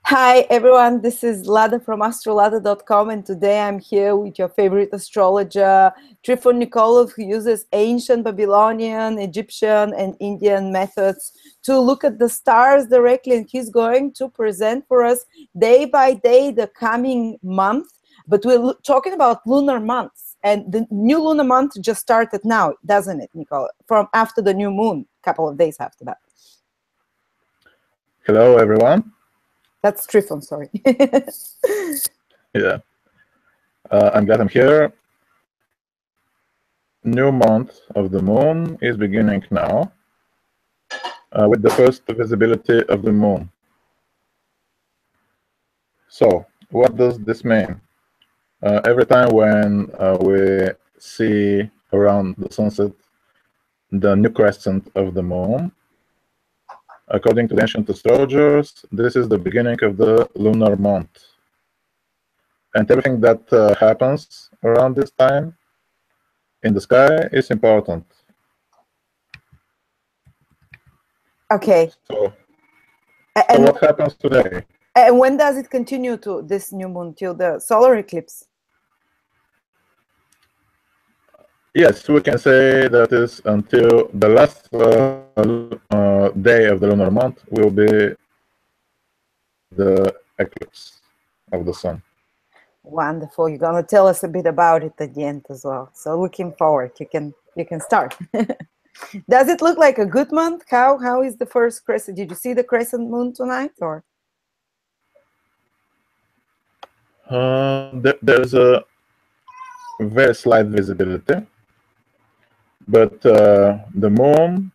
Hi everyone, this is Lada from astrolada.com, and today I'm here with your favorite astrologer, Trifon Nikolov, who uses ancient Babylonian, Egyptian, and Indian methods to look at the stars directly, and he's going to present for us day by day the coming month. But we're talking about lunar months, and the new lunar month just started now, doesn't it, Nikolov? From after the new moon, a couple of days after that. Hello, everyone. That's Trifon, sorry. Yeah, I'm glad I'm here. New month of the moon is beginning now with the first visibility of the moon. So, what does this mean? Every time when we see around the sunset the new crescent of the moon, according to the ancient astrologers, this is the beginning of the lunar month. And everything that happens around this time in the sky is important. Okay. So And what happens today? And when does it continue to this new moon till the solar eclipse? Yes, we can say that is until the last day of the lunar month will be the eclipse of the sun. Wonderful. You're gonna tell us a bit about it at the end as well. So looking forward. You can start. Does it look like a good month? How is the first crescent? Did you see the crescent moon tonight or? There's a very slight visibility, but the moon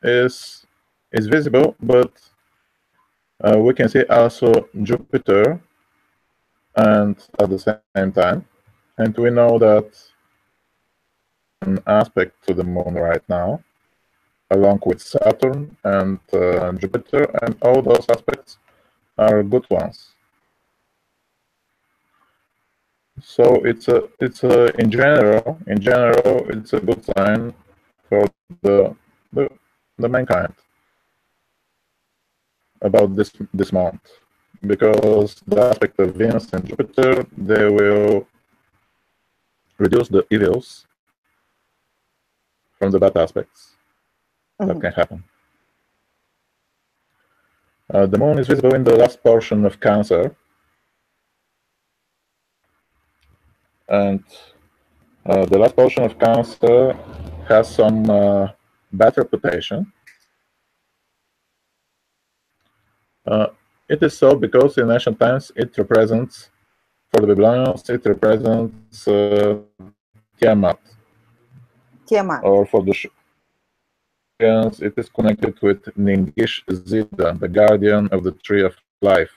is visible, but we can see also Jupiter and at the same time, and we know that an aspect to the moon right now, along with Saturn and Jupiter, and all those aspects are good ones. So it's in general it's a good sign for the mankind about this month, because the aspect of Venus and Jupiter, they will reduce the evils from the bad aspects that can happen. The moon is visible in the last portion of Cancer, and the last portion of Cancer has some bad reputation. It is so because in ancient times it represents, for the Babylonians, it represents Tiamat. Tiamat. Or for the Shuyans, it is connected with Ningish Zida, the guardian of the tree of life.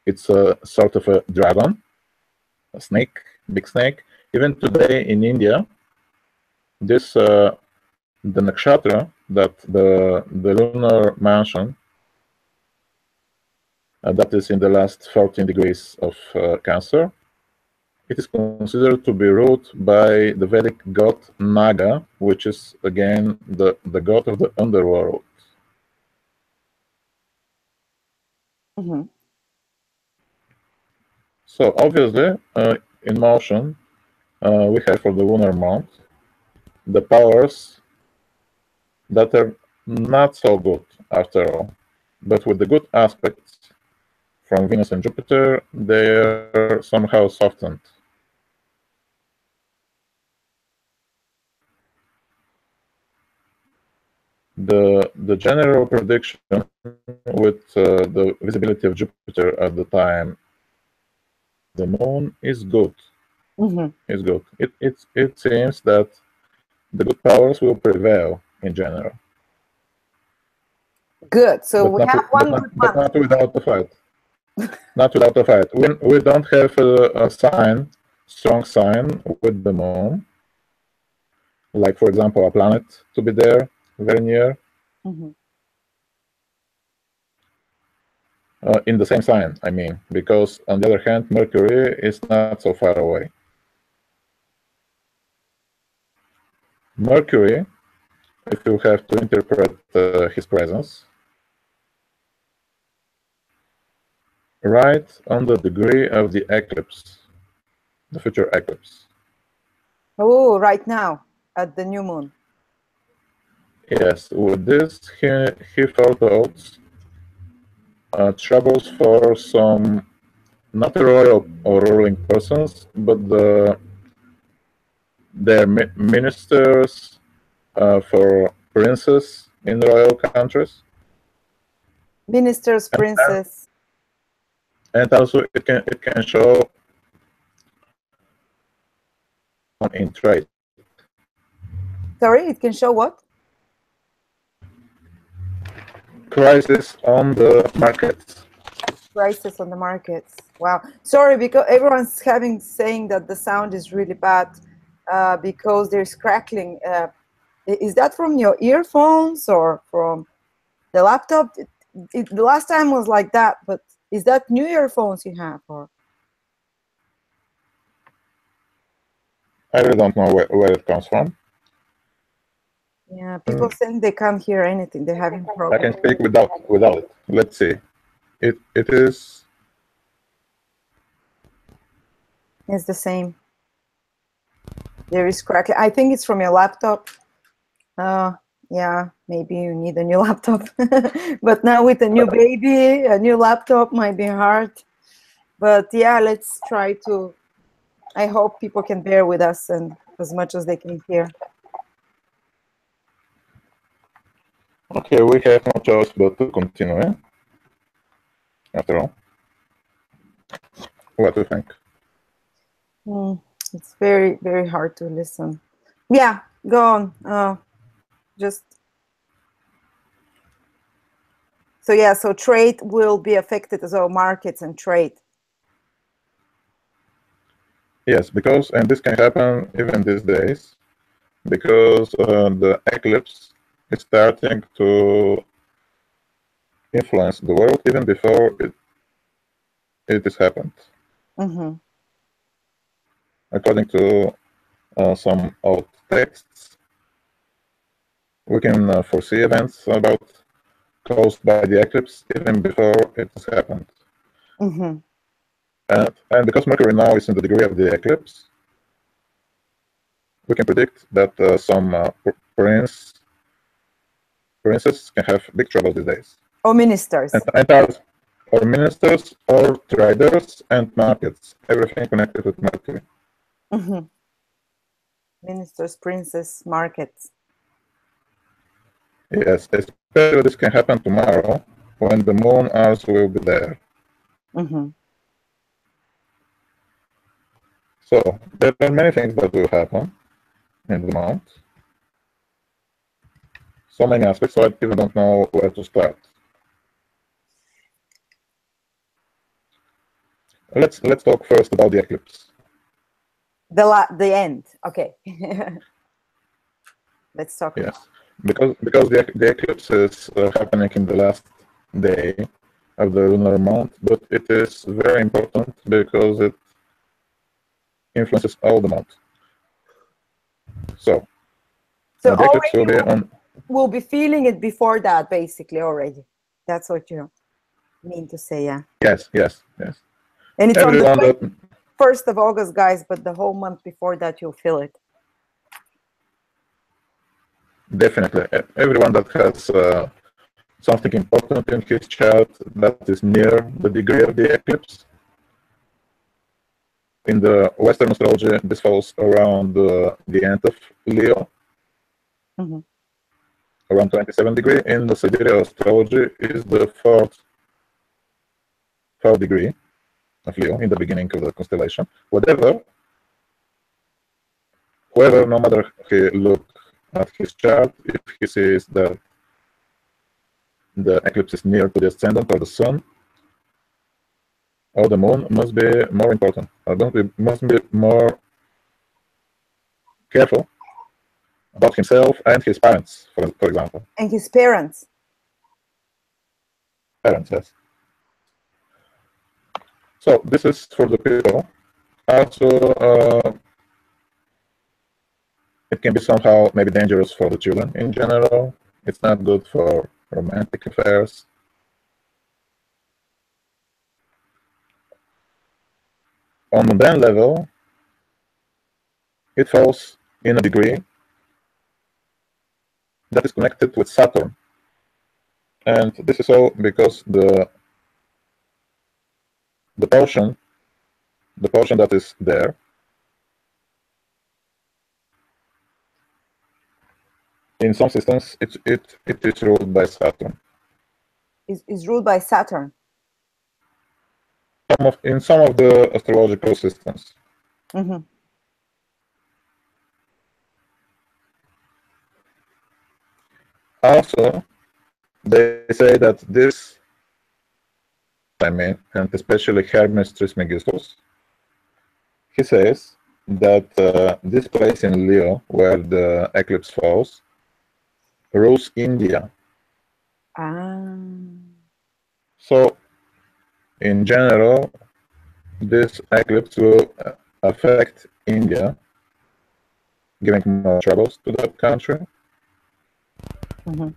It's a sort of a dragon, a snake, big snake. Even today in India, this the nakshatra, that the lunar mansion that is in the last 14 degrees of Cancer, it is considered to be ruled by the Vedic god Naga, which is again the god of the underworld. So obviously, in motion, we have for the lunar month the powers that are not so good after all, but with the good aspects from Venus and Jupiter, they are somehow softened. The general prediction with the visibility of Jupiter at the time the moon is good. Is good. It seems that the good powers will prevail in general. Good. So we have one good month. But not without the fight. Not without the fight. We don't have a strong sign with the moon, like for example a planet to be there very near. In the same sign, I mean, because on the other hand, Mercury is not so far away. Mercury, if you have to interpret his presence, right on the degree of the eclipse, the future eclipse. Oh, right now at the new moon. Yes, with this, he foretold troubles for some not royal or ruling persons, but their ministers for princes in royal countries. Ministers, princess. And also it can show in trade. Sorry, it can show what? Crisis on the markets. Prices on the markets. Wow. Sorry, because everyone's saying that the sound is really bad because there's crackling. Is that from your earphones or from the laptop? The last time was like that, but is that new earphones you have? Or I really don't know where it comes from. yeah, people saying they can't hear anything. They're having I problems. can speak without it. Let's see. It is. It's the same. There is crackling. I think it's from your laptop. Yeah, maybe you need a new laptop. But now with a new baby, a new laptop might be hard. But yeah, let's try to. I hope people can bear with us and as much as they can hear. Okay, we have no choice but to continue. After all, what do you think? It's very, very hard to listen. Yeah, go on. Just so yeah, so trade will be affected as well, markets and trade. Yes, because and this can happen even these days, because the eclipse is starting to influence the world even before it has happened. According to some old texts, we can foresee events about caused by the eclipse even before it has happened. And because Mercury now is in the degree of the eclipse, we can predict that some princes can have big trouble these days. Or ministers. Or ministers, or traders and markets, everything connected with Mercury. Ministers, princes, markets. Yes, especially this can happen tomorrow when the moon also will be there. So there are many things that will happen in the month. So many aspects, so I even don't know where to start. Let's talk first about the eclipse. The end. Okay. Let's talk. Yes, because the eclipse is happening in the last day of the lunar month, but it is very important because it influences all the month. So the eclipse will be on. We'll be feeling it before that, basically, already. That's what you mean to say, yeah. Yes. And it's everyone on the 1st of August, guys, but the whole month before that, you'll feel it. Definitely. Everyone that has something important in his chart that is near the degree of the eclipse. In the Western astrology, this falls around the end of Leo, around 27 degree. In the siderial astrology is the fourth degree of Leo in the beginning of the constellation. Whoever, no matter he look at his chart, if he sees that the eclipse is near to the ascendant or the sun or the moon, must be more important. Must be more careful about himself and his parents, for example. And his parents. Parents, yes. So this is for the people. Also, it can be somehow maybe dangerous for the children in general. It's not good for romantic affairs. on the mundane level, it falls in a degree that is connected with Saturn. And this is so because the portion that is there in some systems it is ruled by Saturn. Is ruled by Saturn. In some of the astrological systems. Mm-hmm. Also, they say that this, and especially Hermes Trismegistus, he says that this place in Leo, where the eclipse falls, rules India. So, in general, this eclipse will affect India, giving more troubles to that country. Mm-hmm.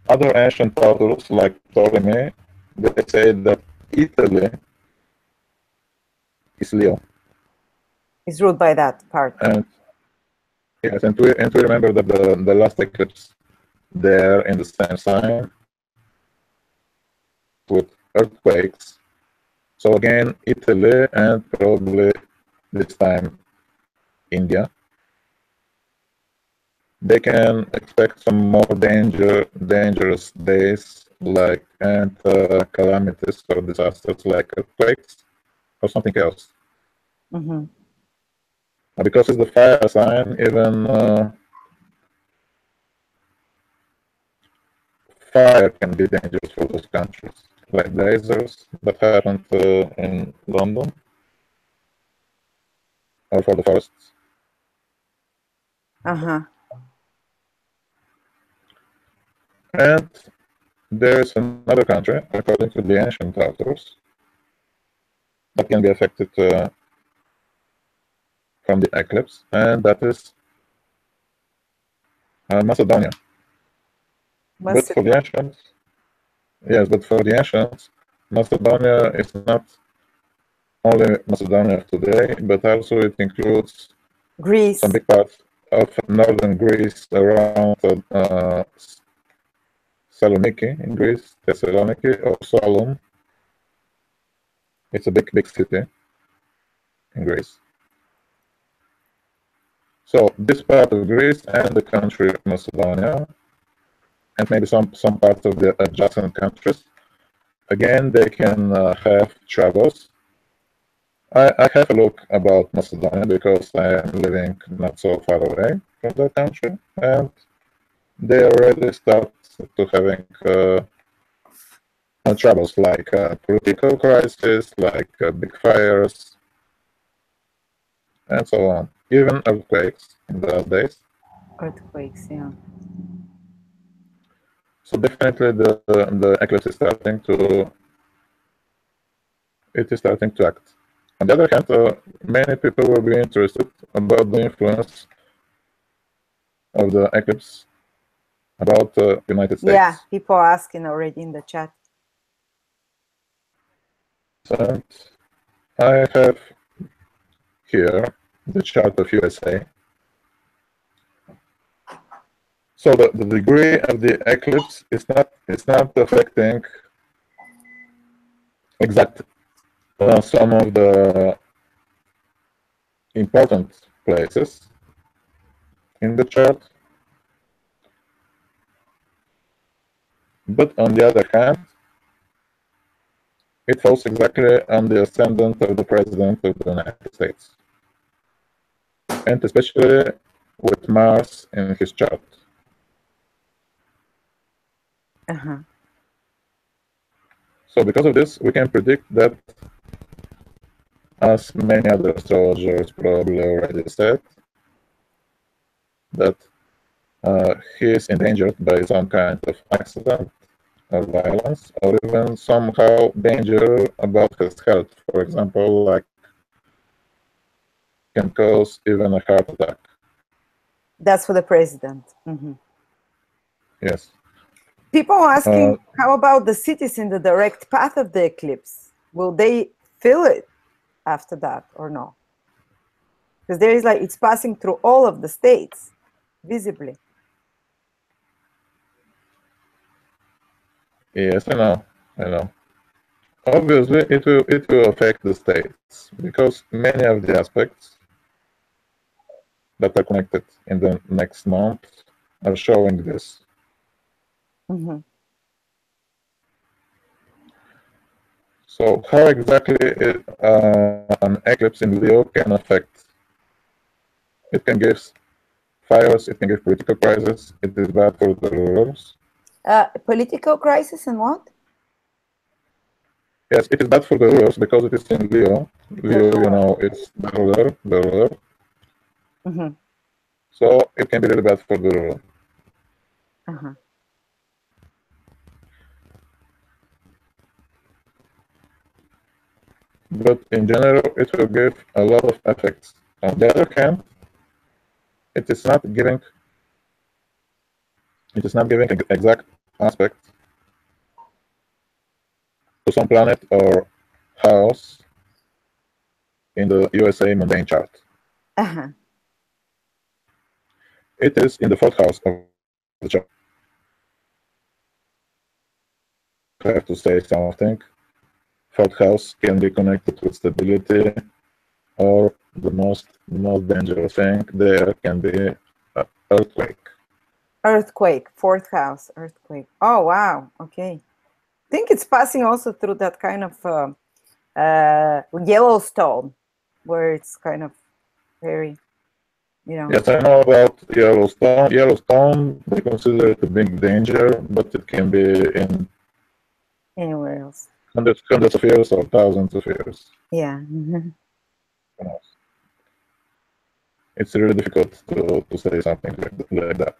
Other ancient authors, like Ptolemy, they say that Italy is Leo. Is ruled by that part. And yes, and we remember that the last eclipse there in the same sign with earthquakes. So again, Italy and probably this time India. They can expect some more dangerous days, and calamities or disasters like earthquakes or something else. Mm-hmm. Because it's the fire sign, even fire can be dangerous for those countries, like blazers that happened in London, or for the forests. And there's another country, according to the ancient authors, that can be affected from the eclipse, and that is Macedonia. But for the ancients, Macedonia is not only Macedonia of today, but also it includes Greece, some big parts of northern Greece around Saloniki in Greece, Thessaloniki or Solon. It's a big city in Greece. So this part of Greece and the country of Macedonia, and maybe some parts of the adjacent countries, again, they can have troubles. I have a look about Macedonia because I am living not so far away from that country, and they already start to having troubles like political crisis, like big fires, and so on. Even earthquakes in those days. Earthquakes, yeah. So definitely the eclipse is starting to act. On the other hand, many people will be interested about the influence of the eclipse about the United States. Yeah, people are asking already in the chat. And I have here the chart of USA. So the degree of the eclipse is not affecting exact some of the important places in the chart. But on the other hand, it falls exactly on the ascendant of the President of the United States. And especially with Mars in his chart. So because of this, we can predict that, as many other astrologers probably already said, that he is endangered by some kind of accident or violence, or even somehow danger about his health. For example, like can cause even a heart attack. That's for the president. Yes. People are asking, how about the cities in the direct path of the eclipse? Will they feel it? after that, or no? Because there is like, it's passing through all of the states visibly. Yes, I know. I know. Obviously, it will affect the states because many of the aspects that are connected in the next month are showing this. Mm-hmm. So, how exactly an eclipse in Leo can affect? It can give fires, it can give political crisis, it is bad for the rulers. Political crisis and what? Yes, it is bad for the rulers because it is in Leo. Leo, you know, it's the ruler, the ruler. Mm-hmm. So it can be really bad for the ruler. Uh-huh. But in general, it will give a lot of effects. On the other hand, it is not giving exact aspect to some planet or house in the USA mundane chart. Uh-huh. It is in the fourth house of the chart. I have to say something. Fourth house can be connected with stability, or the most dangerous thing there can be an earthquake. Earthquake, fourth house, earthquake. Oh, wow. Okay. I think it's passing also through that kind of Yellowstone, where it's kind of very, you know. Yes, I know about Yellowstone. Yellowstone, they consider it a big danger, but it can be in Anywhere else. hundreds of years or thousands of years. Yeah. Who knows? It's really difficult to say something like that.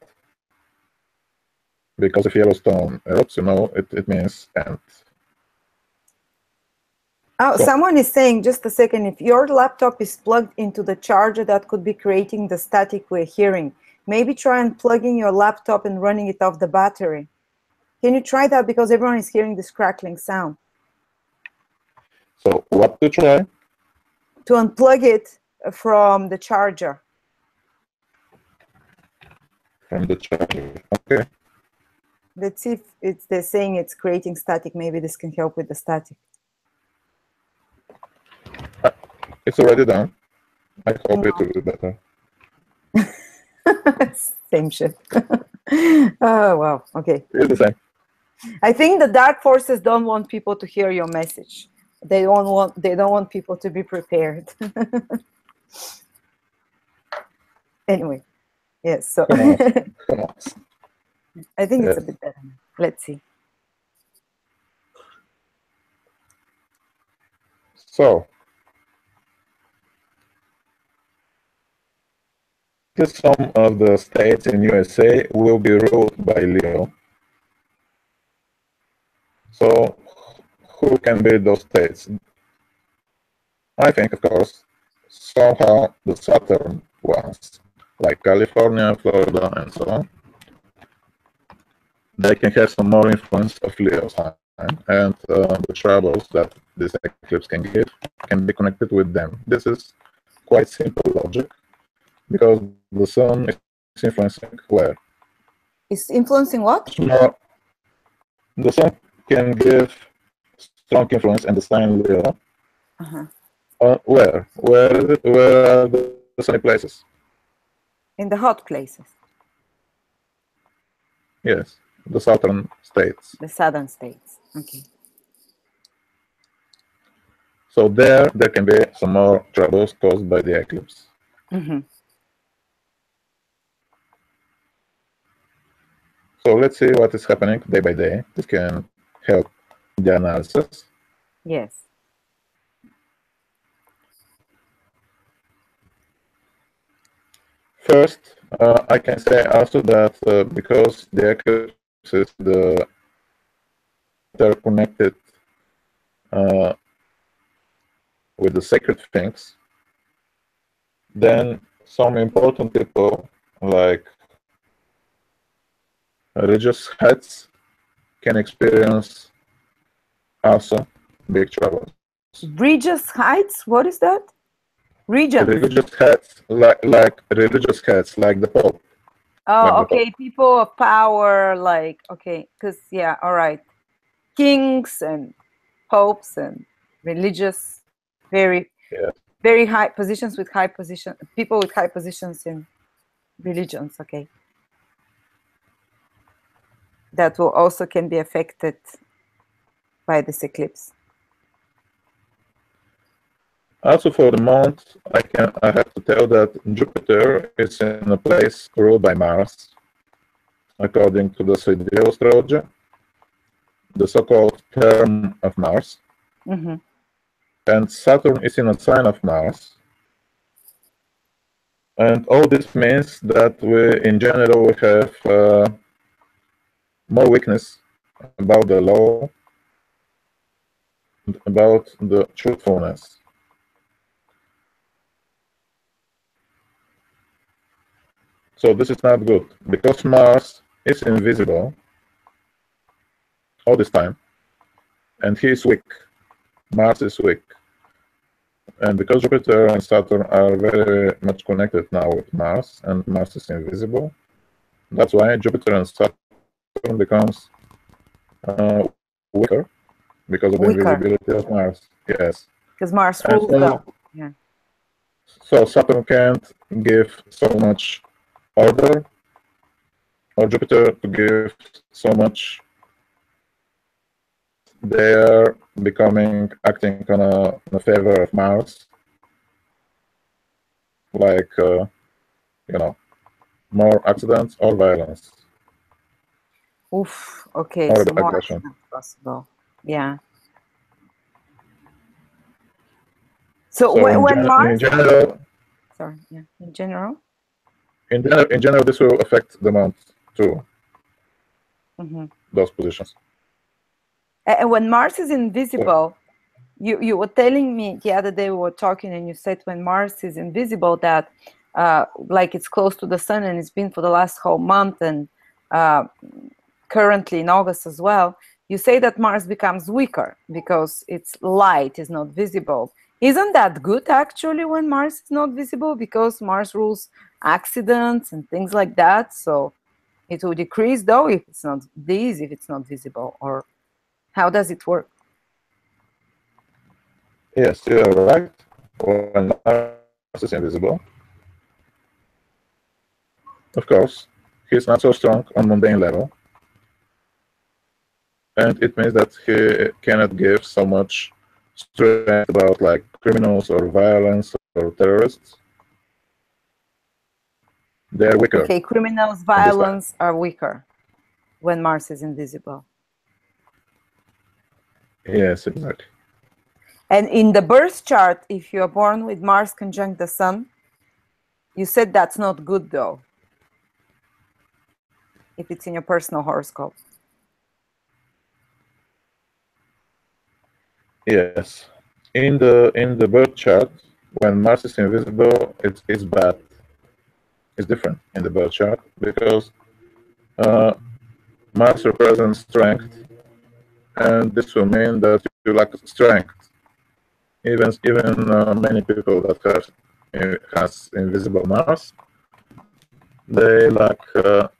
Because if Yellowstone erupts, you know, it means end. Oh, someone is saying, just a second, if your laptop is plugged into the charger, that could be creating the static we're hearing. Maybe try unplugging your laptop and running it off the battery. Can you try that? Because everyone is hearing this crackling sound. So what to try? To unplug it from the charger. From the charger. Okay. Let's see if they're saying it's creating static. Maybe this can help with the static. It's already done. I hope it will be better. Same shit. Oh, wow. Okay. It's the same. I think the dark forces don't want people to hear your message. They don't want people to be prepared. Anyway, yes. So Who knows? I think it's Yes. a bit better now. Let's see. So some of the states in USA will be ruled by Leo. So who can be those states? I think, of course, somehow the southern ones, like California, Florida, and so on, they can have some more influence of Leo sign, and the troubles that this eclipse can give can be connected with them. This is quite simple logic, because the sun is influencing where? It's influencing what? More, the sun can give strong influence in the sign Leo. Uh-huh. Where? Where are the sunny places? In the hot places. Yes, the southern states. The southern states. Okay. So there can be some more troubles caused by the eclipse. Mm-hmm. So let's see what is happening day by day. This can help the analysis. Yes. First, I can say also that because the eclipse is the interconnected with the sacred things, then some important people like religious heads can experience also big troubles. Regis Heights? What is that? Regents. Religious heads, like religious heads, like the Pope. Like Oh, the okay. Pope. People of power, like, okay. Because, yeah, all right. Kings and popes and religious, very, Yeah. very high positions with high position, people with high positions in religions, okay. That will also can be affected by this eclipse. Also for the month, I have to tell that Jupiter is in a place ruled by Mars, according to the sidereal astrology, the so-called term of Mars. Mm-hmm. And Saturn is in a sign of Mars. And all this means that we, in general, we have more weakness about the law, about the truthfulness. So this is not good, because Mars is invisible all this time, and he is weak. Mars is weak. And because Jupiter and Saturn are very much connected now with Mars, and Mars is invisible, that's why Jupiter and Saturn becomes weaker because of the Weaker. invisibility of Mars. Yes. Because Mars And rules them. Yeah. so Saturn can't give so much order, or Jupiter to give so much. They are becoming acting on a favor of Mars, like more accidents or violence. Oof. Okay. Or So more aggression. is not possible. Yeah. So, when Mars. In general, Sorry. Yeah. In general. in general, this will affect the month too. Mm-hmm. Those positions. And when Mars is invisible, you were telling me the other day we were talking, and you said when Mars is invisible that like it's close to the sun, and it's been for the last whole month, and currently in August as well. You say that Mars becomes weaker because its light is not visible. Isn't that good actually when Mars is not visible, because Mars rules accidents and things like that? So it will decrease though if it's not if it's not visible, or how does it work? Yes, you are right. When Mars is invisible, of course, he's not so strong on mundane level, and it means that he cannot give so much strength about like criminals or violence or terrorists. They are weaker. Okay, criminals, in this time. violence are weaker when Mars is invisible. Yes, exactly. And in the birth chart, if you are born with Mars conjunct the Sun, you said that's not good though, if it's in your personal horoscope. Yes. In the birth chart, when Mars is invisible, it's bad. It's different in the birth chart because Mars represents strength, and this will mean that you lack strength. Even many people that has invisible Mars, they lack a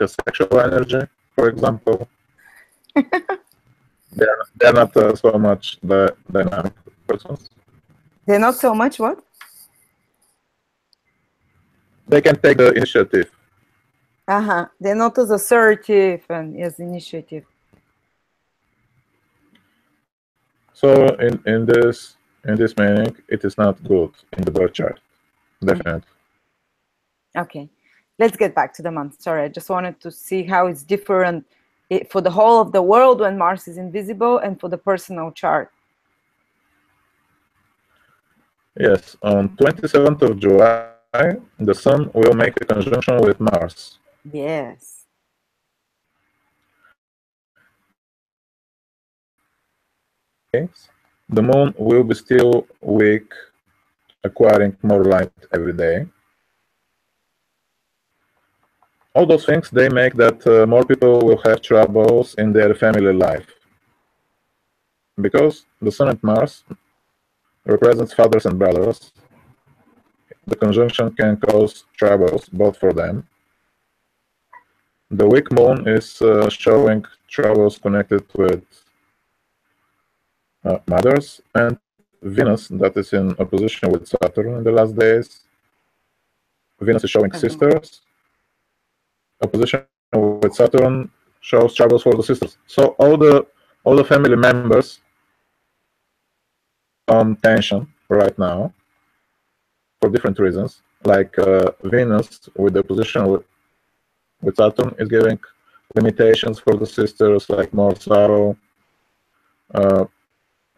sexual energy, for example. They're not so much the dynamic persons. They're not so much what? They can take the initiative. Uh-huh. They're not as assertive and as initiative. So in this meaning, it is not good in the birth chart, definitely. Okay, let's get back to the month. Sorry, I just wanted to see how it's different for the whole of the world when Mars is invisible, and for the personal chart. Yes, on 27th of July, the Sun will make a conjunction with Mars. Yes. The Moon will be still weak, acquiring more light every day. All those things, they make that more people will have troubles in their family life. because the Sun and Mars represents fathers and brothers, the conjunction can cause troubles both for them. The weak moon is showing troubles connected with mothers, and Venus, that is in opposition with Saturn in the last days. Venus is showing sisters. Opposition with Saturn shows troubles for the sisters. So all the family members on tension right now for different reasons. Like Venus with the opposition with Saturn is giving limitations for the sisters, like more sorrow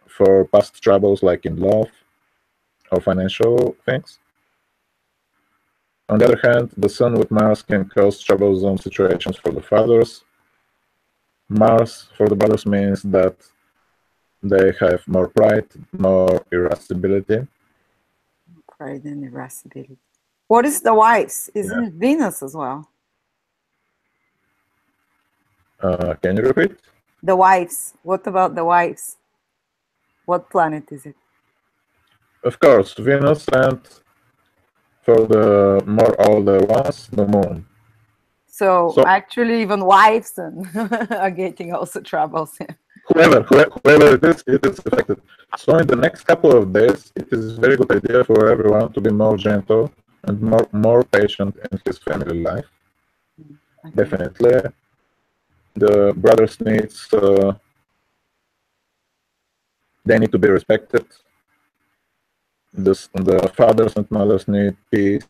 for past troubles, like in love or financial things. On the other hand, the Sun with Mars can cause troublesome situations for the fathers. Mars for the brothers means that they have more pride, more irascibility. Pride and irascibility. What is the wives? Isn't it Venus as well? Can you repeat? The wives. What about the wives? What planet is it? Of course, Venus, and for the more older ones, the Moon. So actually, even wives are getting also troubles. Whoever it is affected. So in the next couple of days, it is a very good idea for everyone to be more gentle and more patient in his family life. Okay. Definitely, the brothers needs they need to be respected. The fathers and mothers need peace.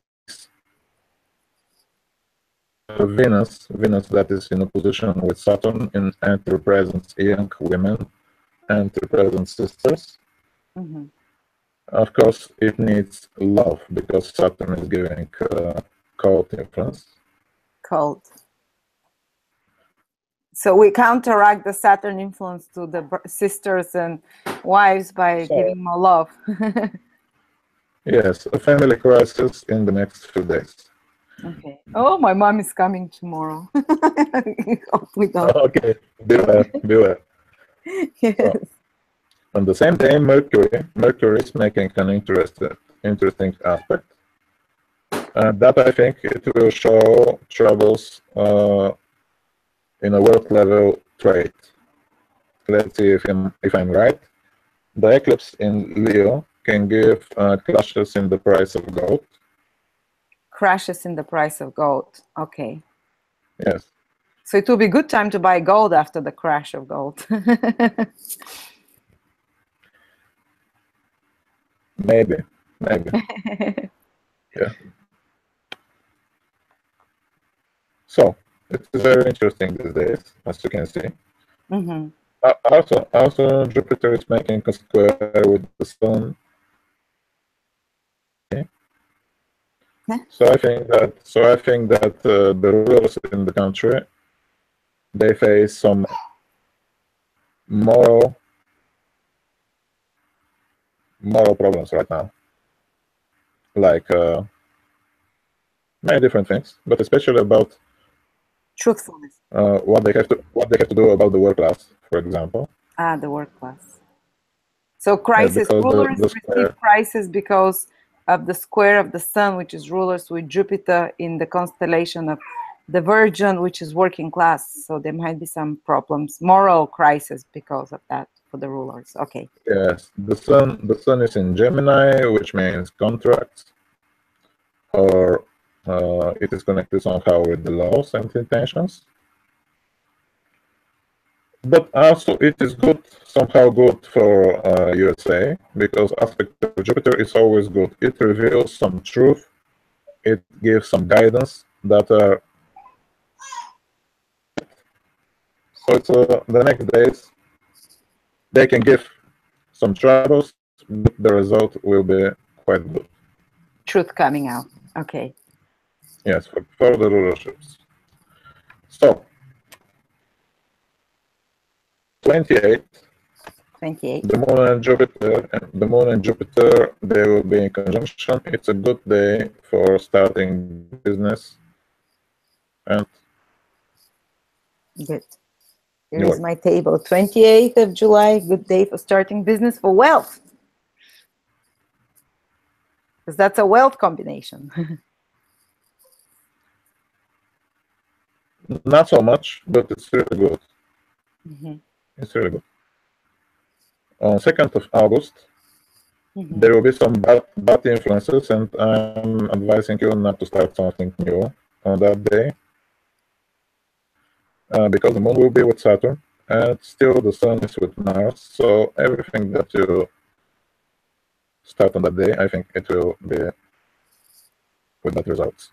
Venus that is in opposition with Saturn and represents young women and represents sisters. Mm-hmm. Of course, it needs love because Saturn is giving cold influence. Cold. So we counteract the Saturn influence to the sisters and wives by giving more love. Yes, a family crisis in the next few days. Okay. Oh, my mom is coming tomorrow. Okay, beware. Yes. So, on the same day, Mercury is making an interesting aspect. That I think it will show troubles in a world level trade. Let's see if I'm right. The eclipse in Leo can give crashes in the price of gold. Crashes in the price of gold. Okay. Yes. So it will be a good time to buy gold after the crash of gold. Maybe. Yeah. So it's very interesting these days, as you can see. Mm-hmm. Also, Jupiter is making a square with the Sun. Okay. Yeah. So I think that the rulers in the country, they face some moral problems right now, like many different things, but especially about truthfulness. What they have to do about the work class, for example. The work class. So crisis, rulers receive crisis because of the square of the Sun, which is rulers with Jupiter in the constellation of the Virgin, which is working class. So there might be some problems, moral crisis because of that for the rulers. Okay. Yes, the Sun is in Gemini, which means contracts, or it is connected somehow with the laws and intentions. But also it is somehow good for USA, because aspect of Jupiter is always good. It reveals some truth. It gives some guidance that are. So it's the next days they can give some troubles, but the result will be quite good. Truth coming out. Okay. Yes, for the rulerships. So 28. The Moon and Jupiter, they will be in conjunction. It's a good day for starting business. And good. Here is my table. 28th of July, good day for starting business for wealth. Because that's a wealth combination. Not so much, but it's really good. Mm-hmm. It's really good. On 2nd of August, Mm-hmm. there will be some bad influences, and I'm advising you not to start something new on that day. Because the moon will be with Saturn, and still the sun is with Mars, so everything that you start on that day, I think it will be with bad results.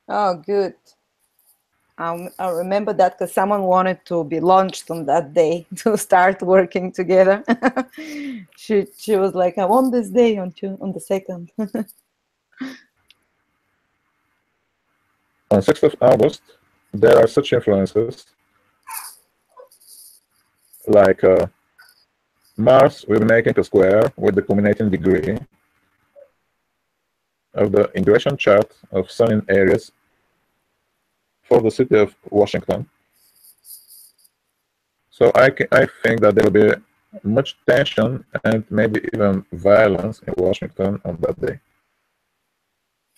Oh, good. I remember that because someone wanted to be launched on that day to start working together. she was like, I want this day on the 2nd. On 6th of August, there are such influences like Mars will be making a square with the culminating degree of the ingression chart of Sun in Aries for the city of Washington. So I think that there will be much tension and maybe even violence in Washington on that day.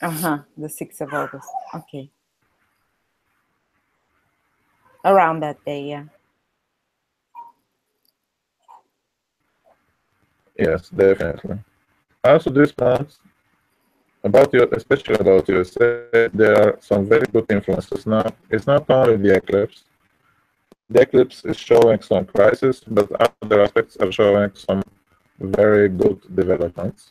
The 6th of August. Okay. Around that day, yeah. Yes, definitely. Also, this month, especially about USA, there are some very good influences. Now, it's not only the eclipse. The eclipse is showing some crisis, but other aspects are showing some very good developments.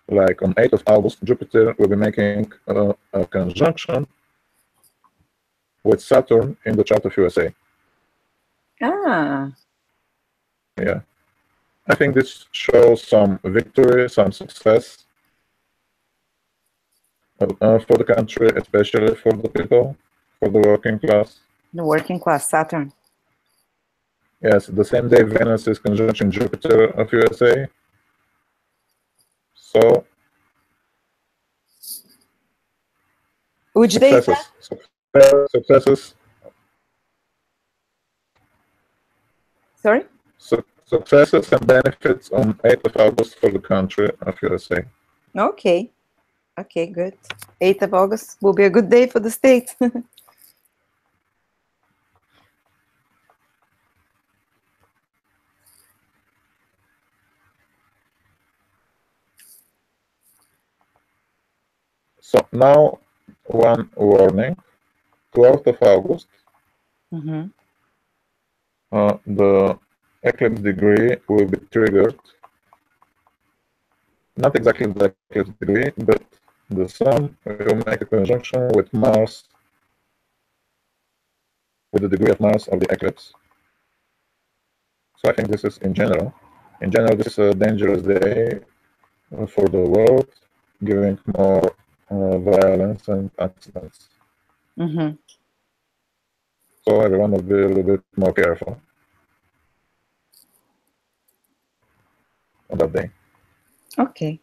Like on 8th of August, Jupiter will be making a conjunction with Saturn in the chart of USA. Ah. Yeah. I think this shows some victory, some success for the country, especially for the people, for the working class. The working class, Saturn. Yes, the same day Venus is conjunction Jupiter of USA. So, which day is that? Successes. Sorry? Successes and benefits on 8th of August for the country of USA. Okay. Okay, good. 8th of August will be a good day for the States. So now, one warning, 12th of August, the eclipse degree will be triggered. Not exactly the eclipse degree, but the Sun will make a conjunction with Mars, with the degree of Mars of the eclipse. So I think this is in general. In general, this is a dangerous day for the world, giving more violence and accidents. So everyone will be a little bit more careful on that day. Okay.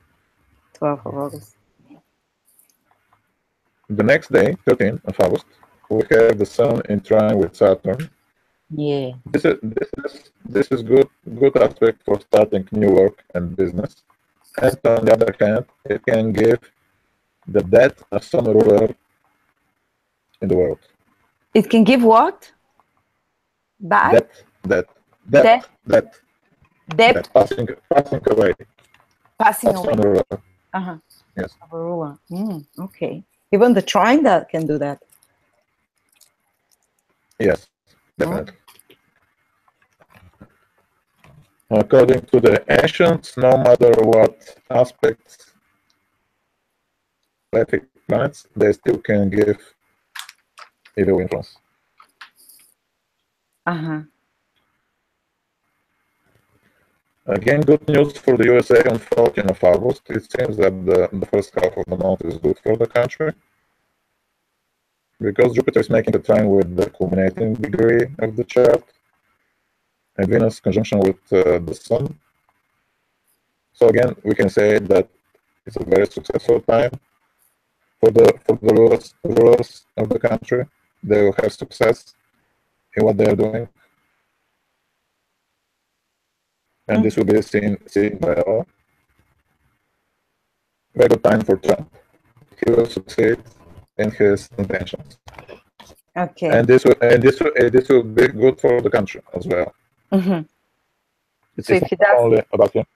12th of August. The next day, 13th of August, we have the Sun in trine with Saturn. Yeah. This is good aspect for starting new work and business. And on the other hand, it can give the death of some ruler in the world. It can give what? Bad? Death. Passing away. Passing away. Some ruler. Yes. Of a ruler. Okay. Even the trine that can do that. Yes, definitely. According to the ancients, no matter what aspects planets, they still can give evil influence. Again, good news for the USA on 14th of August. It seems that the first half of the month is good for the country, because Jupiter is making a trine with the culminating degree of the chart, and Venus conjunction with the Sun. So again, we can say that it's a very successful time for the rulers of the country. They will have success in what they are doing. And this will be seen by all. Very good time for Trump. He will succeed in his intentions. Okay. And this will be good for the country as well. So if he does only about him.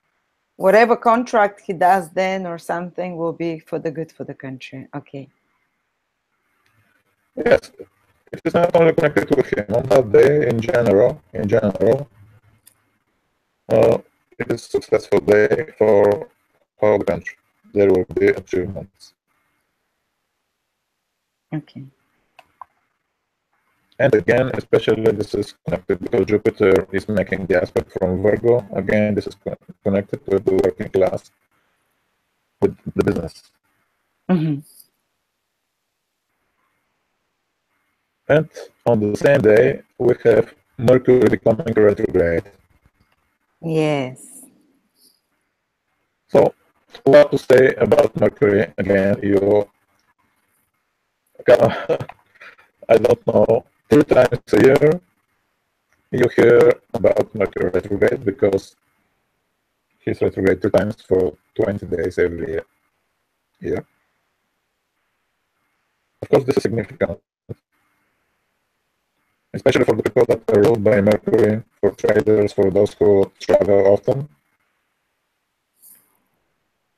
Whatever contract he does then or something will be for the good for the country. Okay. Yes, it is not only connected to him. On that day, in general, it is a successful day for all the country. There will be achievements. Okay. And again, especially this is connected because Jupiter is making the aspect from Virgo. Again, this is connected with the working class, with the business. And on the same day, we have Mercury becoming retrograde. Yes. So, what to say about Mercury? Again, I don't know, 3 times a year you hear about Mercury retrograde because he's retrograde 2 times for 20 days every year. Of course, this is significant, especially for the people that are ruled by Mercury, for traders, for those who travel often.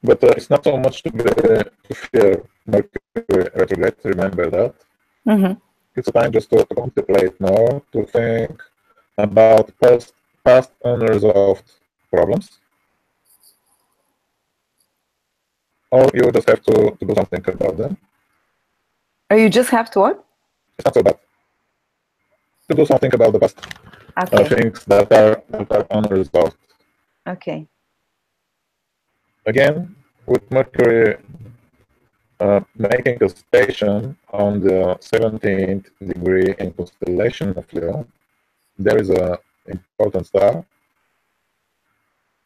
But it's not so much to fear Mercury retrograde, remember that. It's a time just to contemplate more, to think about past unresolved problems. Or you just have to do something about them. Or you just have to what? It's not so bad. To do something about the past things that are unresolved. Okay. Again, with Mercury making a station on the 17th degree in constellation of Leo, there is an important star.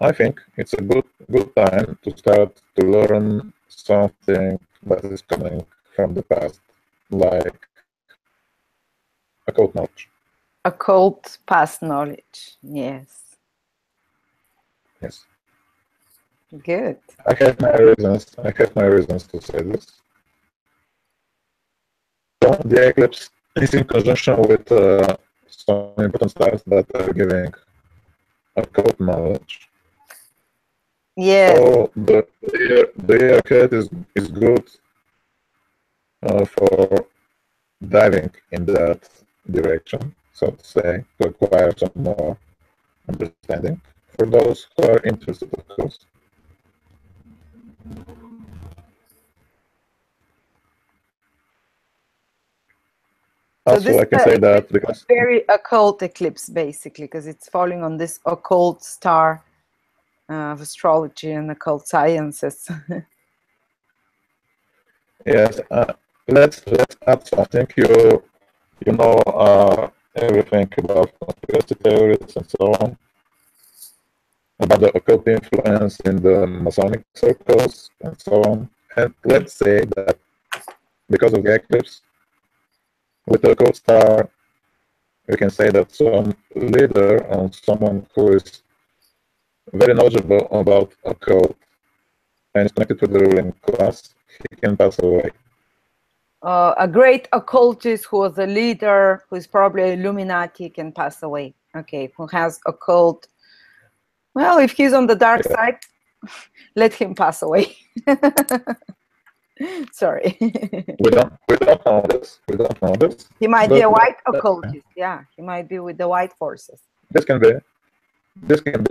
I think it's a good time to start to learn something that is coming from the past, like occult knowledge. Occult past knowledge, yes. Yes. Good. I have my reasons to say this. So the eclipse is in conjunction with some important stars that are giving occult knowledge. Yes. So the year ahead is good for diving in that direction, so to say, to acquire some more understanding for those who are interested, of course. Also, I can say that because very occult eclipse, basically, because it's falling on this occult star of astrology and occult sciences. Yes, let's add something. You know everything about conspiracy theories and so on, about the occult influence in the Masonic circles and so on. And let's say that because of the eclipse, with the occult star, we can say that some leader or someone who is very knowledgeable about occult and is connected to the ruling class, he can pass away. A great occultist who was a leader, who is probably Illuminati, can pass away. Okay, who has occult. Well, if he's on the dark side, let him pass away. Sorry. We don't know this. We don't know this. He might be a white occultist. Yeah, he might be with the white forces. This can be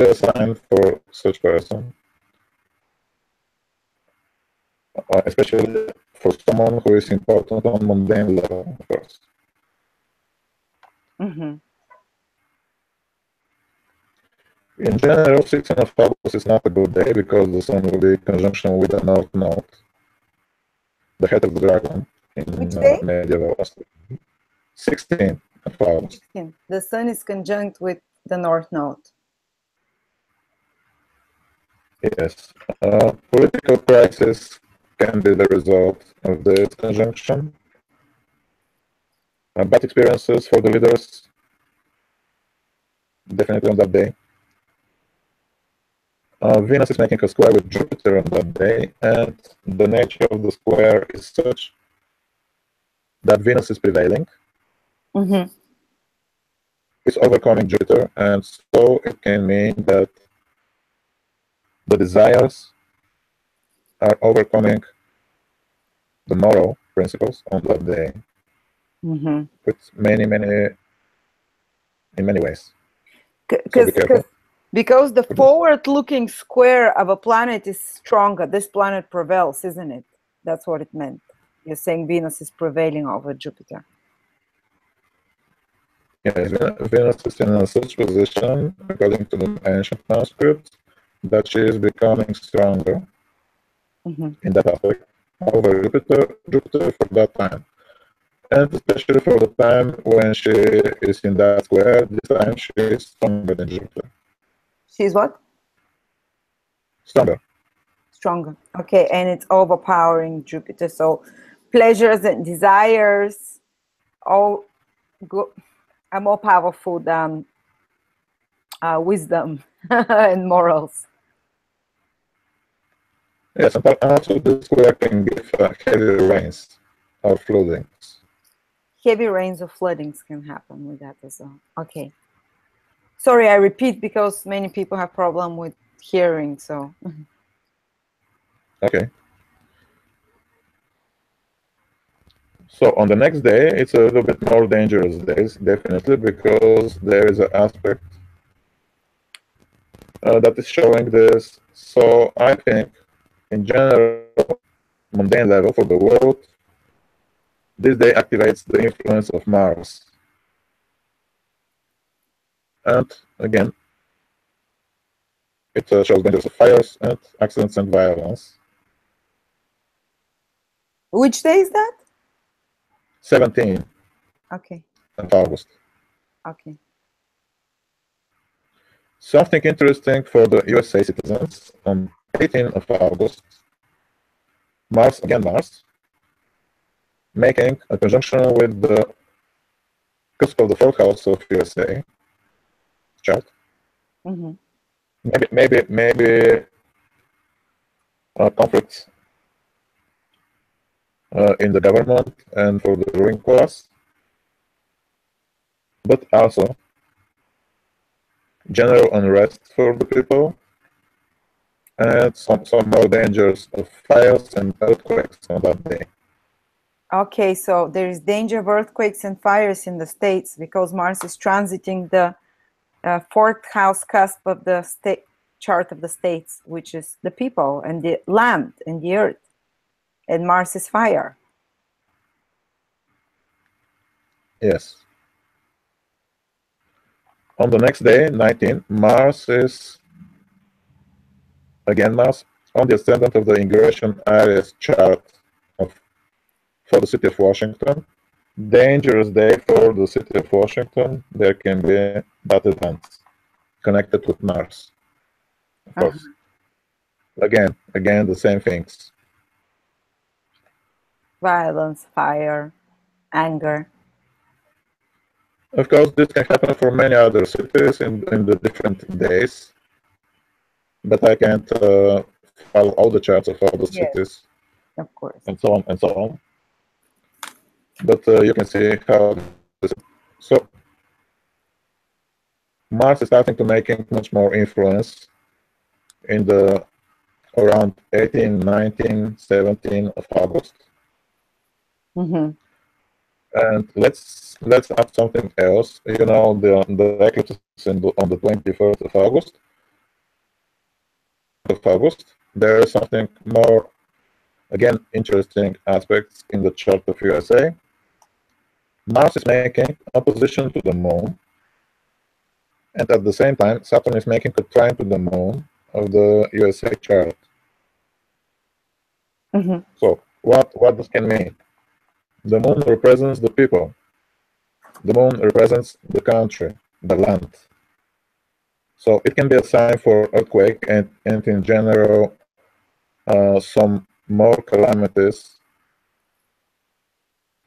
a sign for such person, especially for someone who is important on mundane level, of course. In general, 16th of August is not a good day because the sun will be in conjunction with the North Node, the head of the dragon in medieval astrology. 16th of August. The sun is conjunct with the North Node. Yes. Political crisis can be the result of this conjunction. Bad experiences for the leaders definitely on that day. Venus is making a square with Jupiter on that day, and the nature of the square is such that Venus is prevailing. Mm-hmm. It's overcoming Jupiter, and so it can mean that the desires are overcoming the moral principles on that day. Mm-hmm. With in many ways. So be Because careful. because the forward-looking square of a planet is stronger. This planet prevails, isn't it? That's what it meant. You're saying Venus is prevailing over Jupiter. Yes, Venus is in such position, according to the ancient manuscripts, that she is becoming stronger in that aspect over Jupiter for that time. And especially for the time when she is in that square, this time she is stronger than Jupiter. She's what? Stronger. Stronger. Okay, and it's overpowering Jupiter. So pleasures and desires all are more powerful than wisdom and morals. Yes, and also the square can give heavy rains or floodings. Heavy rains or floodings can happen with that as well. Okay. Sorry, I repeat because many people have problem with hearing. So. Okay. So on the next day, it's a little bit more dangerous days, definitely, because there is an aspect that is showing this. So I think, in general, mundane level for the world, this day activates the influence of Mars. And again, it shows dangers of fires and accidents and violence. Which day is that? 17 Okay. of August. Okay. Something interesting for the USA citizens on 18 of August, Mars, making a conjunction with the cusp of the fourth house of USA chart. Mm-hmm. Maybe conflicts in the government and for the ruling class, but also general unrest for the people and some more dangers of fires and earthquakes on that day. Okay, so there is danger of earthquakes and fires in the States because Mars is transiting the fourth house cusp of the state chart of the states, which is the people and the land and the earth. And Mars is fire. Yes. On the next day, 19, Mars is again Mars on the ascendant of the ingression Aries chart for the city of Washington. Dangerous day for the city of Washington. There can be bad events connected with Mars. Of course. Again, the same things. Violence, fire, anger. Of course, this can happen for many other cities in the different days, but I can't follow all the charts of all the cities. Of course. And so on and so on. But you can see how this. So Mars is starting to making much more influence in the around 18, 19, 17 of August. Mm-hmm. And let's add something else. You know, the eclipse is on the 21st of August. There is something more, again, interesting aspects in the chart of USA. Mars is making opposition to the moon, and at the same time, Saturn is making a trine to the moon of the USA chart. Mm-hmm. So what this can mean? The moon represents the people. The moon represents the country, the land. So it can be a sign for earthquake and in general some more calamities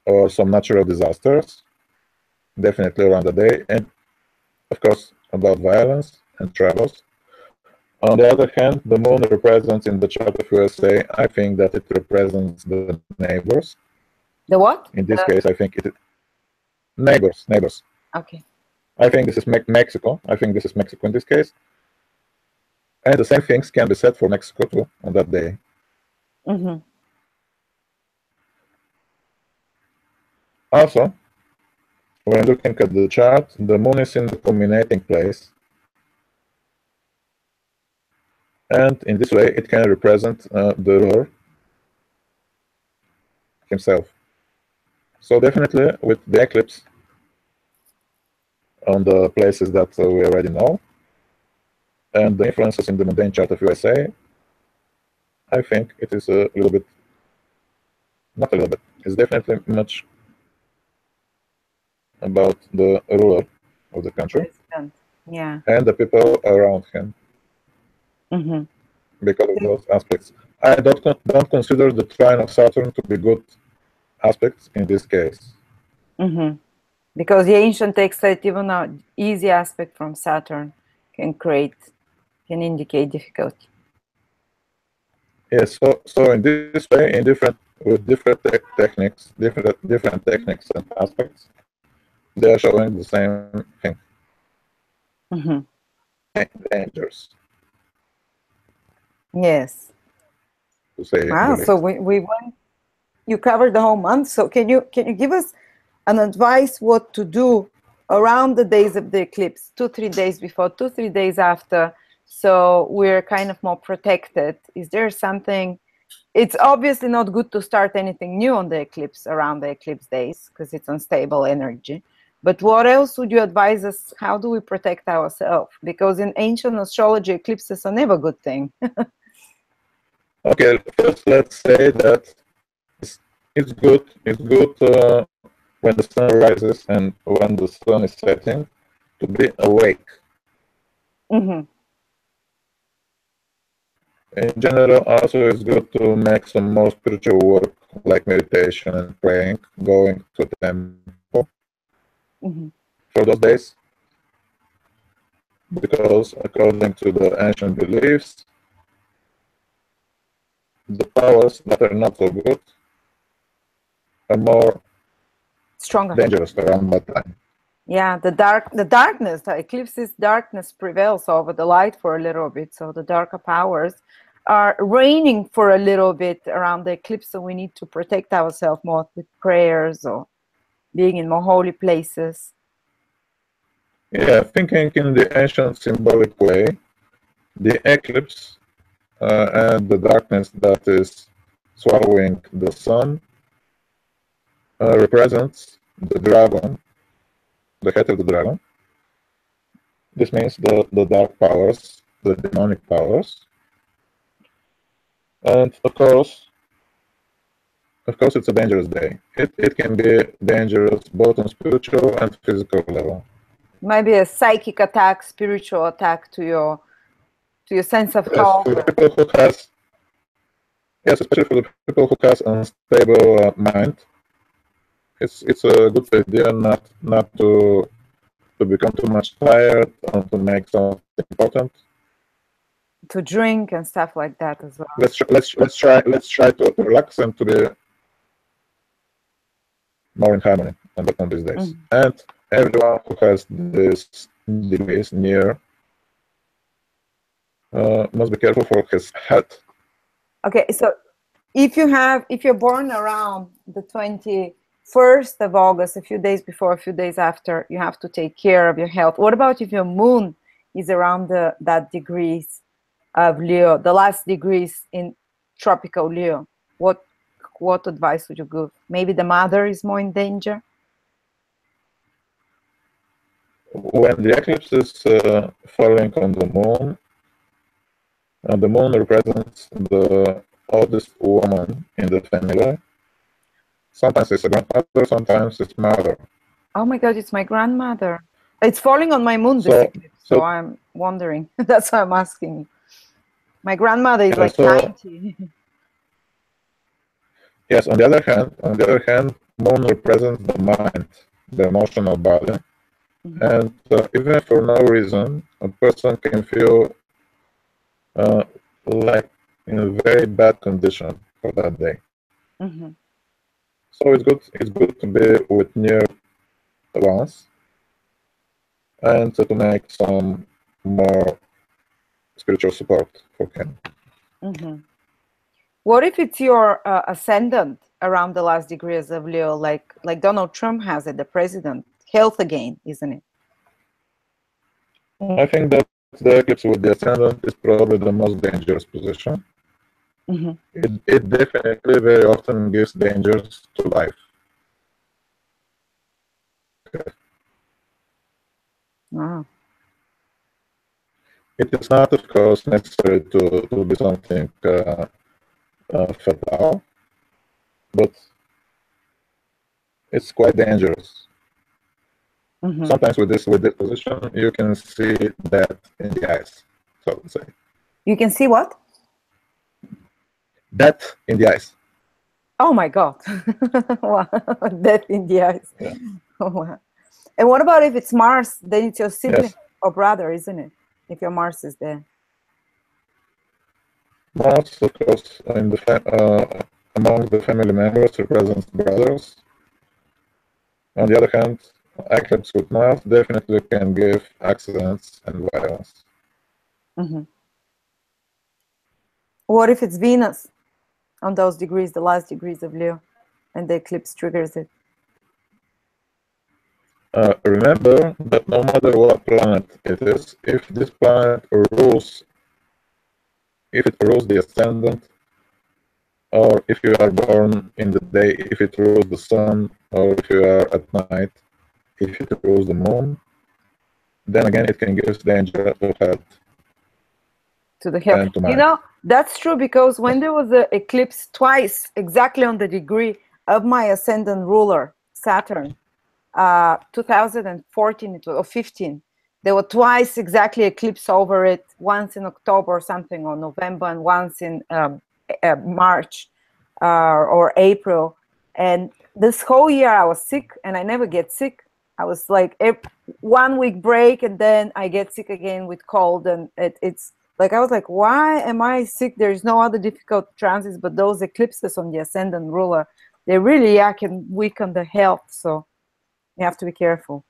or some natural disasters, definitely around the day. And of course, about violence and troubles. On the other hand, the moon represents in the chart of USA, I think that it represents the neighbors. The what? In this case, I think it neighbors. Okay. I think this is Mexico. I think this is Mexico in this case. And the same things can be said for Mexico too on that day. Also, when looking at the chart, the moon is in the culminating place. And in this way, it can represent the ruler himself. So definitely with the eclipse on the places that we already know, and the influences in the mundane chart of USA, I think it is a little bit, not a little bit, it's definitely much about the ruler of the country. President. Yeah. And the people around him. Because of those aspects. I don't consider the trine of Saturn to be good aspects in this case. Because the ancient text said even an easy aspect from Saturn can indicate difficulty. Yes, so in this way, with different techniques, different techniques and aspects, they are showing the same thing. Dangers. Yes. To say wow. So we went. You covered the whole month. So can you give us an advice what to do around the days of the eclipse, 2-3 days before, 2-3 days after, so we're kind of more protected? Is there something? It's obviously not good to start anything new on the eclipse around the eclipse days because it's unstable energy. But what else would you advise us? How do we protect ourselves? Because in ancient astrology, eclipses are never a good thing. Okay, first let's say that it's good when the sun rises and when the sun is setting to be awake. In general, also it's good to make some more spiritual work like meditation and praying, going to the temple for those days. Because according to the ancient beliefs, the powers that are not so good are more stronger, dangerous around that time. Yeah, the darkness, the eclipse's darkness prevails over the light for a little bit. So the darker powers are reigning for a little bit around the eclipse. So we need to protect ourselves more with prayers or being in more holy places. Yeah, thinking in the ancient symbolic way, the eclipse and the darkness that is swallowing the sun represents the dragon, the head of the dragon. This means the dark powers, the demonic powers. And of course it's a dangerous day. It can be dangerous both on spiritual and physical level. Maybe a psychic attack, spiritual attack to your sense of health. For the people who has, yes, especially for the people who has unstable mind, it's a good idea not to become too much tired or to make something important. To drink and stuff like that as well. Let's try to relax and to be more in harmony on these days. And everyone who has these degrees near must be careful for his health. Okay, so if you're born around the 21st of August, a few days before, a few days after, you have to take care of your health. What about if your moon is around that degrees of Leo, the last degrees in tropical Leo? What advice would you give? Maybe the mother is more in danger? When the eclipse is falling on the moon represents the oldest woman in the family. Sometimes it's a grandmother, sometimes it's mother. Oh my God, it's my grandmother. It's falling on my moon, this eclipse, so I'm wondering. That's why I'm asking you. My grandmother is like 90. Yes, on the other hand, moon represents the mind, the emotional body. And even for no reason, a person can feel like in a very bad condition for that day. So it's good to be with near ones and to make some more spiritual support for him. What if it's your ascendant around the last degrees of Leo, like Donald Trump has it, the president? Health again, isn't it? I think that the eclipse with the ascendant is probably the most dangerous position. It definitely very often gives dangers to life. Wow. It is not, of course, necessary to be something fatal, but it's quite dangerous. Sometimes with this position, you can see that in the eyes, so to say. You can see what? Death in the eyes. Oh my God. Wow. Death in the eyes. Yeah. Oh, wow. And what about if it's Mars? Then it's your sibling Yes. or brother, isn't it? If your Mars is there. Mars, of course, in the among the family members represents brothers. On the other hand, eclipse with Mars definitely can give accidents and violence. What if it's Venus on those degrees, the last degrees of Leo, and the eclipse triggers it? Remember that no matter what planet it is, if this planet rules, if it rules the ascendant, or if you are born in the day, if it rules the sun, or if you are at night, if it rules the moon, then again it can give danger to health. To the health. You know, that's true, because when there was an eclipse twice exactly on the degree of my ascendant ruler, Saturn, 2014 it was, or 15, there were twice exactly eclipse over it, once in October or something, or November, and once in March or April. And this whole year I was sick, and I never get sick. I was like 1 week break, and then I get sick again with cold, and it's like, I was like, why am I sick? There's no other difficult transits, but those eclipses on the ascendant ruler, they really can weaken the health. So you have to be careful.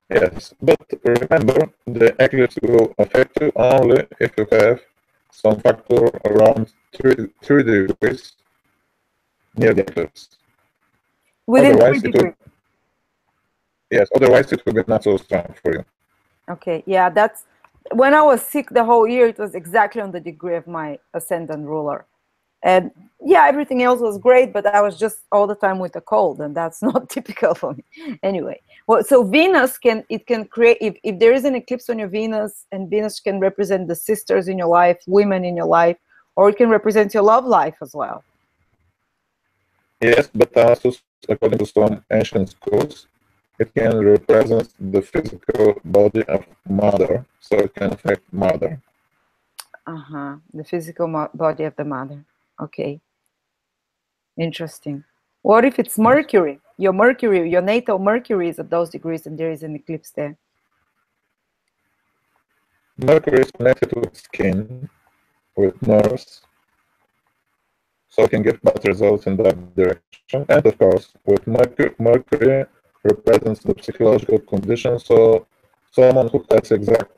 Yes, but remember, the eclipse will affect you only if you have some factor around 3 degrees near the eclipse. Within 3 degrees. Yes, otherwise it will be not so strong for you. Okay, yeah, that's when I was sick the whole year. It was exactly on the degree of my ascendant ruler, and yeah, everything else was great, but I was just all the time with a cold, and that's not typical for me. Anyway, well, so Venus can create, if there is an eclipse on your Venus, and Venus can represent the sisters in your life, women in your life, or it can represent your love life as well. Yes, but also, according to some ancient schools, it can represent the physical body of mother, so it can affect mother. The physical body of the mother. Okay. Interesting. What if it's Mercury? Your natal Mercury is at those degrees, and there is an eclipse there. Mercury is connected with skin, with nerves, so it can give bad results in that direction. And of course, with Mercury represents the psychological condition, so someone who has exact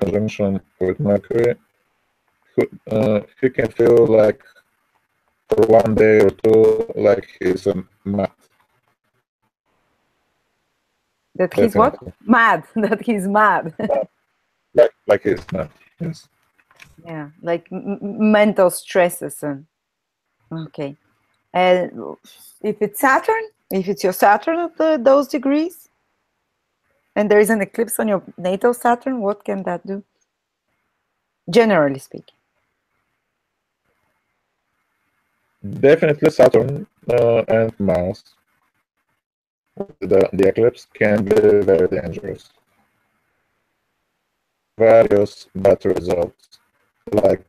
conjunction with Mercury, he can feel like for 1 day or 2 like he's mad. That he's what? Mad. That he's mad. Like he's mad, yes. Yeah, like mental stresses. And okay. And if it's Saturn, if it's your Saturn at those degrees, and there is an eclipse on your natal Saturn, what can that do? Generally speaking. Definitely Saturn and Mars. The eclipse can be very dangerous. Various bad results, like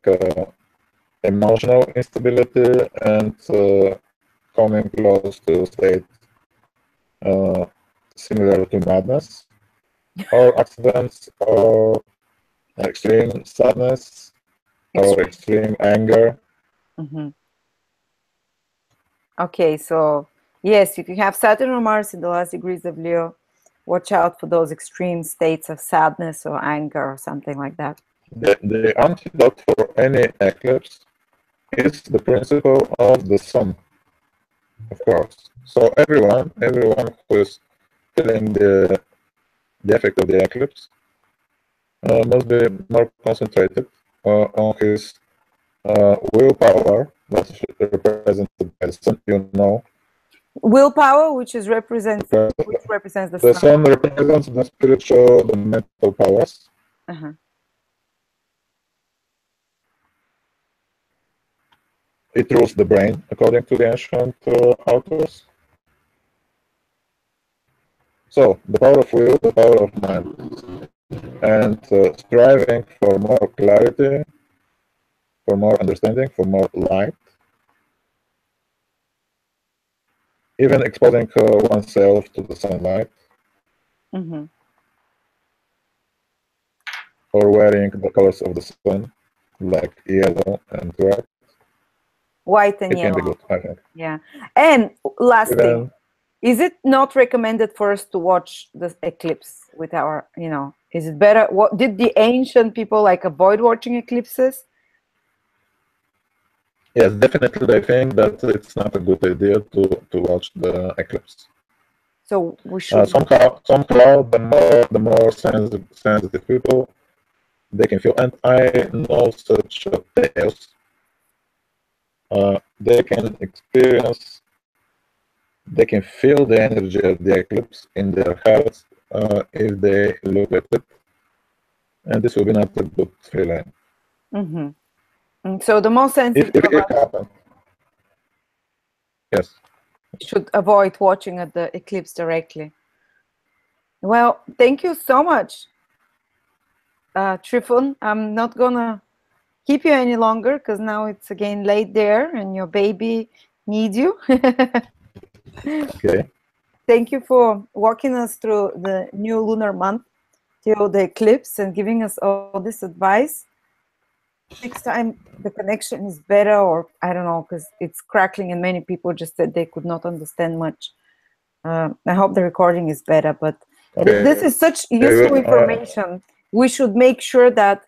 emotional instability and coming close to state similar to madness, or accidents, or extreme sadness, or extreme anger. Okay, so yes, if you have Saturn or Mars in the last degrees of Leo, watch out for those extreme states of sadness or anger or something like that. The antidote for any eclipse is the principle of the sun, of course. So everyone who is feeling the effect of the eclipse must be more concentrated on his willpower, that's represented by the sun, you know. Willpower, which represents the The sun. sun represents the spiritual, the mental powers. It rules the brain, according to the ancient authors. So, the power of will, the power of mind, and striving for more clarity, for more understanding, for more light, even exposing oneself to the sunlight, or wearing the colors of the sun, like yellow and white. White and it yellow. Can be good, I think. Yeah. And last thing, is it not recommended for us to watch the eclipse with our, is it better? What did the ancient people like avoid watching eclipses? Yes, definitely. I think that it's not a good idea to watch the eclipse. So we should somehow the more sensitive people, they can feel, and I know such tales. They can experience, they can feel the energy of the eclipse in their hearts if they look at it, and this will be not a good feeling. So the most sensitive If it happens, yes, should avoid watching at the eclipse directly. Well, thank you so much, Trifon. I'm not gonna keep you any longer because now it's again late there and your baby needs you. okay. Thank you for walking us through the new lunar month till the eclipse and giving us all this advice. Next time the connection is better, or I don't know, because it's crackling and many people just said they could not understand much. I hope the recording is better, but Okay. This is such useful information. We should make sure that,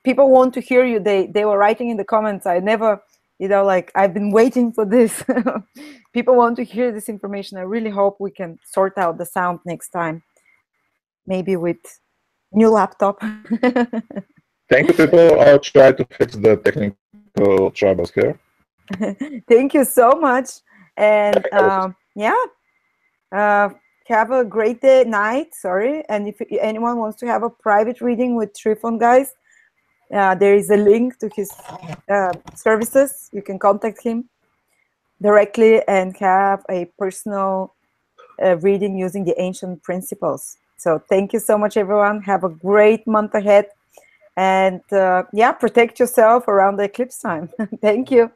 people want to hear you. They were writing in the comments, I never, like, I've been waiting for this. People want to hear this information. I really hope we can sort out the sound next time. Maybe with new laptop. Thank you, people. I'll try to fix the technical troubles here. Thank you so much. And have a great night. Sorry. And if anyone wants to have a private reading with Trifon, guys, there is a link to his services. You can contact him directly and have a personal reading using the ancient principles. So thank you so much, everyone. Have a great month ahead. And protect yourself around the eclipse time. Thank you.